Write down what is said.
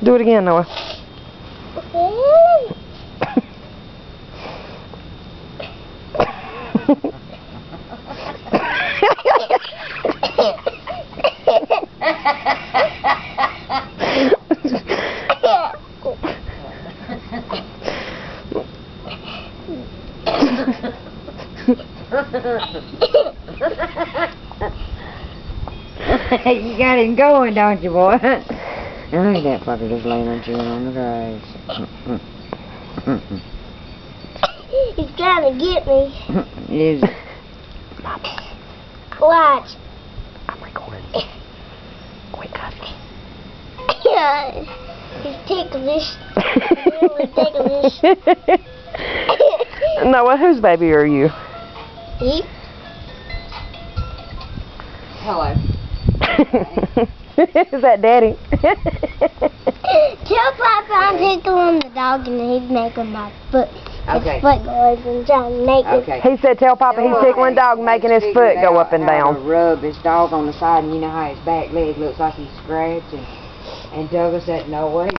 Do it again, Noah. You got him going, don't you, boy? Look at that fucker just laying on chewing on the grass. He's trying to get me. Is it? Watch. I'm recording. Quick, cut it. He's ticklish. Really ticklish. Noah, whose baby are you? He? Hello. Is that Daddy? Tell Papa I'm tickling the dog and he's making my foot. Okay. His foot goes and trying to make it. Okay. He said, tell Papa he's tickling dog, making his foot go up and How to down. rub his dog on the side, and you know how his back leg looks like he's scratched, and Douglas said, no way.